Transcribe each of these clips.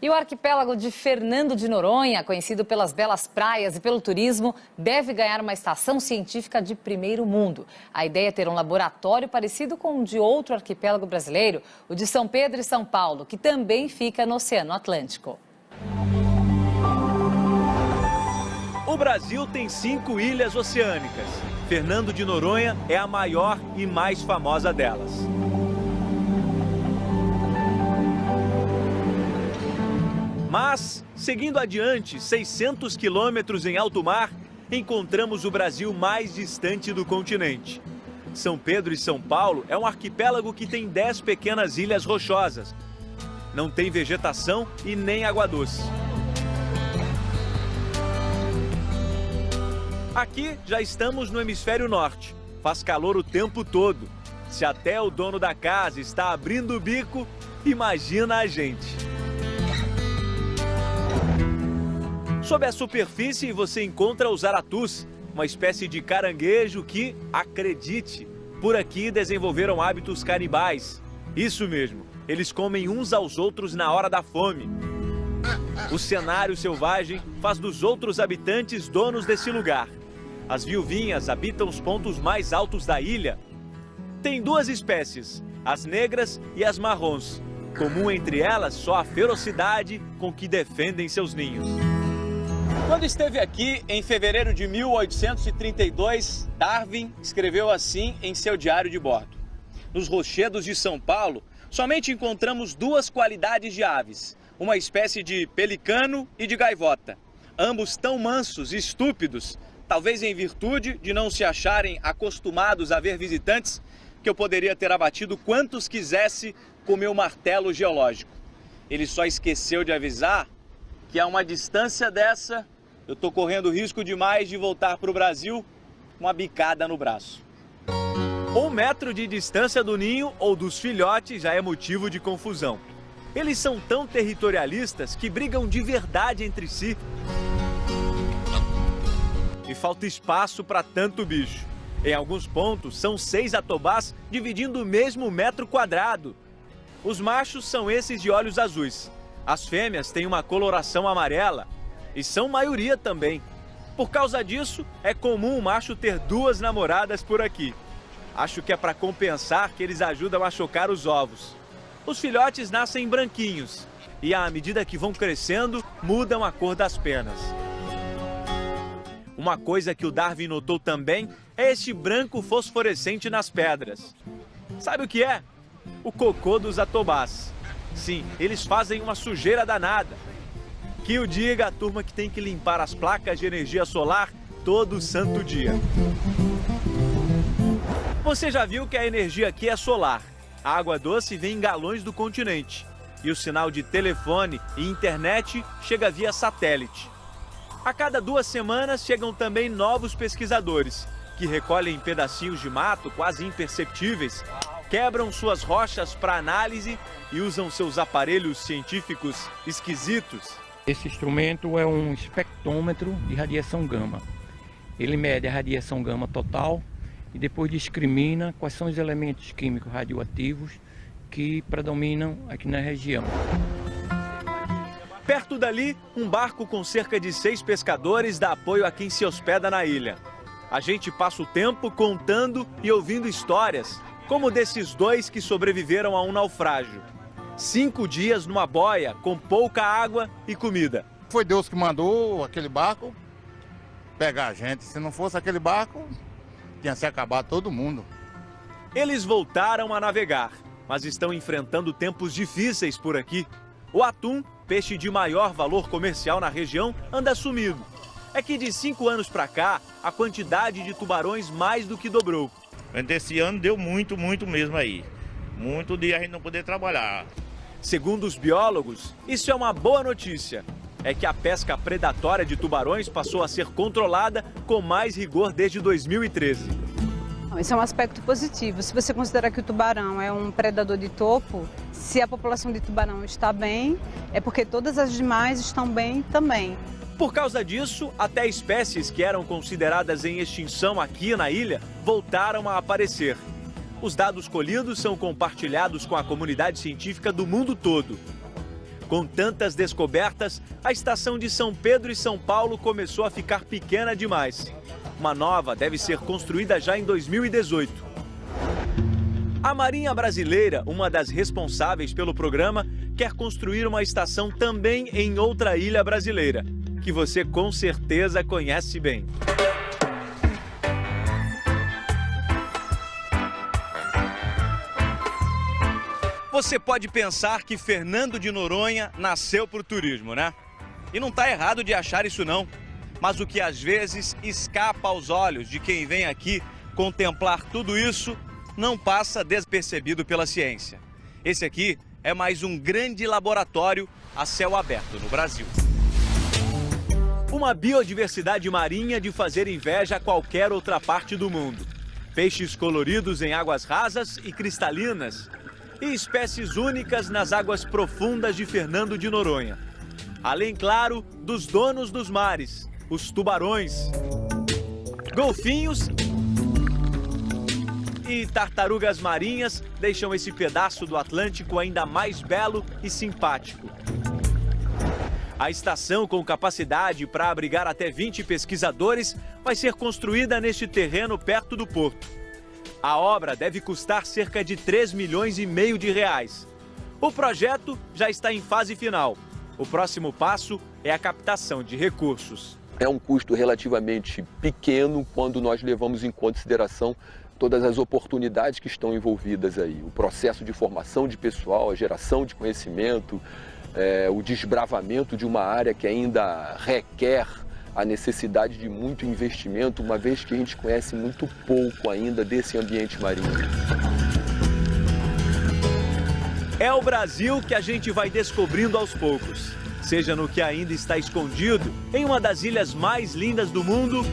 E o arquipélago de Fernando de Noronha, conhecido pelas belas praias e pelo turismo, deve ganhar uma estação científica de primeiro mundo. A ideia é ter um laboratório parecido com o de outro arquipélago brasileiro, o de São Pedro e São Paulo, que também fica no Oceano Atlântico. O Brasil tem 5 ilhas oceânicas. Fernando de Noronha é a maior e mais famosa delas. Mas, seguindo adiante, 600 quilômetros em alto mar, encontramos o Brasil mais distante do continente. São Pedro e São Paulo é um arquipélago que tem 10 pequenas ilhas rochosas. Não tem vegetação e nem água doce. Aqui já estamos no hemisfério norte. Faz calor o tempo todo. Se até o dono da casa está abrindo o bico, imagina a gente. Sob a superfície você encontra os aratus, uma espécie de caranguejo que, acredite, por aqui desenvolveram hábitos canibais. Isso mesmo, eles comem uns aos outros na hora da fome. O cenário selvagem faz dos outros habitantes donos desse lugar. As viuvinhas habitam os pontos mais altos da ilha. Tem 2 espécies, as negras e as marrons. Comum entre elas só a ferocidade com que defendem seus ninhos. Quando esteve aqui em fevereiro de 1832, Darwin escreveu assim em seu diário de bordo: nos rochedos de São Paulo, somente encontramos 2 qualidades de aves, uma espécie de pelicano e de gaivota, ambos tão mansos e estúpidos, talvez em virtude de não se acharem acostumados a ver visitantes, que eu poderia ter abatido quantos quisesse com meu martelo geológico. Ele só esqueceu de avisar que a uma distância dessa, eu estou correndo risco demais de voltar para o Brasil com uma bicada no braço. 1 metro de distância do ninho ou dos filhotes já é motivo de confusão. Eles são tão territorialistas que brigam de verdade entre si. E falta espaço para tanto bicho. Em alguns pontos, são 6 atobás dividindo o mesmo metro quadrado. Os machos são esses de olhos azuis. As fêmeas têm uma coloração amarela e são maioria também. Por causa disso, é comum o macho ter 2 namoradas por aqui. Acho que é para compensar que eles ajudam a chocar os ovos. Os filhotes nascem branquinhos e, à medida que vão crescendo, mudam a cor das penas. Uma coisa que o Darwin notou também é este branco fosforescente nas pedras. Sabe o que é? O cocô dos atobás. Sim, eles fazem uma sujeira danada. Que o diga a turma que tem que limpar as placas de energia solar todo santo dia. Você já viu que a energia aqui é solar. A água doce vem em galões do continente. E o sinal de telefone e internet chega via satélite. A cada 2 semanas chegam também novos pesquisadores, que recolhem pedacinhos de mato quase imperceptíveis, quebram suas rochas para análise e usam seus aparelhos científicos esquisitos. Esse instrumento é um espectrômetro de radiação gama. Ele mede a radiação gama total e depois discrimina quais são os elementos químicos radioativos que predominam aqui na região. Perto dali, um barco com cerca de 6 pescadores dá apoio a quem se hospeda na ilha. A gente passa o tempo contando e ouvindo histórias, como desses 2 que sobreviveram a um naufrágio. 5 dias numa boia, com pouca água e comida. Foi Deus que mandou aquele barco pegar a gente. Se não fosse aquele barco, tinha se acabado todo mundo. Eles voltaram a navegar, mas estão enfrentando tempos difíceis por aqui. O atum, peixe de maior valor comercial na região, anda sumido. É que de 5 anos para cá, a quantidade de tubarões mais do que dobrou. Esse ano deu muito mesmo aí. Muito de a gente não poder trabalhar. Segundo os biólogos, isso é uma boa notícia. É que a pesca predatória de tubarões passou a ser controlada com mais rigor desde 2013. Esse é um aspecto positivo. Se você considerar que o tubarão é um predador de topo, se a população de tubarão está bem, é porque todas as demais estão bem também. Por causa disso, até espécies que eram consideradas em extinção aqui na ilha voltaram a aparecer. Os dados colhidos são compartilhados com a comunidade científica do mundo todo. Com tantas descobertas, a estação de São Pedro e São Paulo começou a ficar pequena demais. Uma nova deve ser construída já em 2018. A Marinha Brasileira, uma das responsáveis pelo programa, quer construir uma estação também em outra ilha brasileira, que você com certeza conhece bem. Você pode pensar que Fernando de Noronha nasceu para o turismo, né? E não está errado de achar isso não. Mas o que às vezes escapa aos olhos de quem vem aqui contemplar tudo isso não passa despercebido pela ciência. Esse aqui é mais um grande laboratório a céu aberto no Brasil. Uma biodiversidade marinha de fazer inveja a qualquer outra parte do mundo. Peixes coloridos em águas rasas e cristalinas. E espécies únicas nas águas profundas de Fernando de Noronha. Além, claro, dos donos dos mares, os tubarões, golfinhos e tartarugas marinhas deixam esse pedaço do Atlântico ainda mais belo e simpático. A estação, com capacidade para abrigar até 20 pesquisadores, vai ser construída neste terreno perto do porto. A obra deve custar cerca de 3,5 milhões de reais. O projeto já está em fase final. O próximo passo é a captação de recursos. É um custo relativamente pequeno quando nós levamos em consideração todas as oportunidades que estão envolvidas aí. O processo de formação de pessoal, a geração de conhecimento, o desbravamento de uma área que ainda requer a necessidade de muito investimento, uma vez que a gente conhece muito pouco ainda desse ambiente marinho. É o Brasil que a gente vai descobrindo aos poucos, seja no que ainda está escondido em uma das ilhas mais lindas do mundo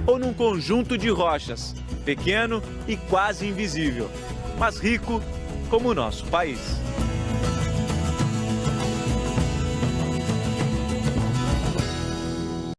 ou num conjunto de rochas, pequeno e quase invisível, mas rico como o nosso país.